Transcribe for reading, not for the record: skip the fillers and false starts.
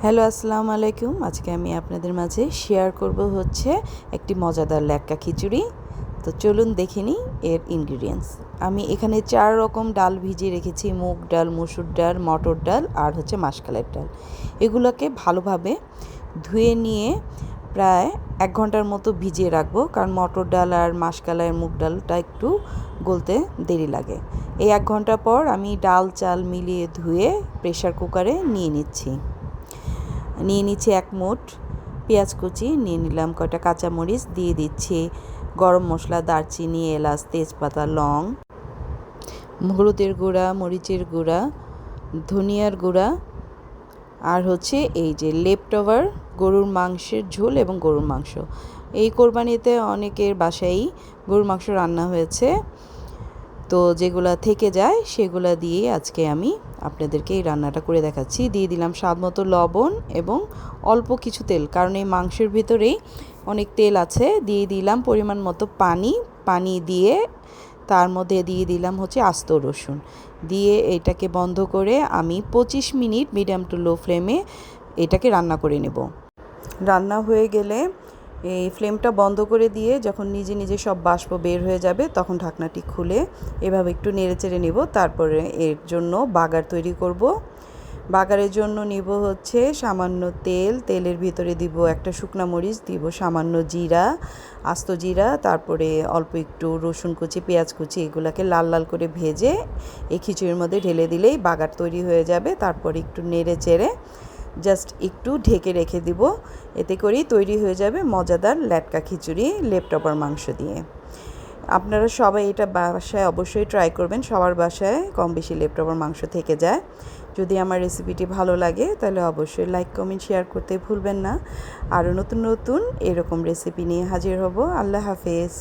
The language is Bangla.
হ্যালো, আসসালামু আলাইকুম। আজকে আমি আপনাদের মাঝে শেয়ার করব হচ্ছে একটি মজাদার ল্যাটকা খিচুড়ি। তো চলুন দেখে নিই এর ইনগ্রিডিয়েন্টস। আমি এখানে 4 রকম ডাল ভিজিয়ে রেখেছি: মুগ ডাল, মসুর ডাল, মটর ডাল আর হচ্ছে মাসকলাইয়ের ডাল। এগুলোকে ভালোভাবে ধুয়ে নিয়ে প্রায় 1 ঘন্টার মতো ভিজিয়ে রাখবো, কারণ মটর ডাল আর মাসকলাইয়ের মুগ ডালটা একটু গলতে দেরি লাগে। এই 1 ঘন্টা পর আমি ডাল চাল মিলিয়ে ধুয়ে প্রেসার কুকারে নিয়ে নিচ্ছি। 1 মুঠ পেঁয়াজ কুচি নিয়ে নিলাম, কয়টা কাঁচামরিচ দিয়ে দিচ্ছি, গরম মশলা, দারচিনি, এলাচ, তেজপাতা, লং, হলুদের গুঁড়া, মরিচের গুঁড়া, ধনিয়ার গুঁড়া আর হচ্ছে এই যে লেফট ওভার গরুর মাংসের ঝোল এবং গরুর মাংস। এই কোরবানিতে অনেকের বাসায়ই গরুর মাংস রান্না হয়েছে, তো যেগুলা থেকে যায় সেগুলা দিয়ে আজকে আমি আপনাদেরকে এই রান্নাটা করে দেখাচ্ছি। দিয়ে দিলাম স্বাদ মতো লবণ এবং অল্প কিছু তেল, কারণ এই মাংসের ভিতরেই অনেক তেল আছে। দিয়ে দিলাম পরিমাণ মতো পানি দিয়ে তার মধ্যে দিয়ে দিলাম হচ্ছে আস্ত রসুন দিয়ে এটাকে বন্ধ করে আমি 25 মিনিট মিডিয়াম টু লো ফ্লেমে এটাকে রান্না করে নেব। রান্না হয়ে গেলে এই ফ্লেমটা বন্ধ করে দিয়ে যখন নিজে নিজে সব বাষ্প বের হয়ে যাবে তখন ঢাকনাটি খুলে এভাবে একটু নেড়েচেড়ে নেব। তারপরে এর জন্য বাগার তৈরি করব। বাগারের জন্য নিব হচ্ছে সামান্য তেলের ভিতরে দিব একটা শুকনা মরিচ, দিব সামান্য জিরা, আস্ত জিরা, তারপরে অল্প একটু রসুন কুচি, পেঁয়াজ কুচি, এগুলোকে লাল লাল করে ভেজে এই খিচুড়ির মধ্যে ঢেলে দিলেই বাগার তৈরি হয়ে যাবে। তারপরে একটু নেড়ে চেড়ে জাস্ট একটু ঢেকে রেখে দিব। এতে করেই তৈরি হয়ে যাবে মজাদার ল্যাটকা খিচুড়ি লেফট ওভার মাংস দিয়ে। আপনারা সবাই এটা বাসায় অবশ্যই ট্রাই করবেন। সবার বাসায় কম বেশি লেফট ওভার মাংস থেকে যায়। যদি আমার রেসিপিটি ভালো লাগে তাহলে অবশ্যই লাইক, কমেন্ট, শেয়ার করতে ভুলবেন না। আরও নতুন নতুন এরকম রেসিপি নিয়ে হাজির হব। আল্লাহ হাফেজ।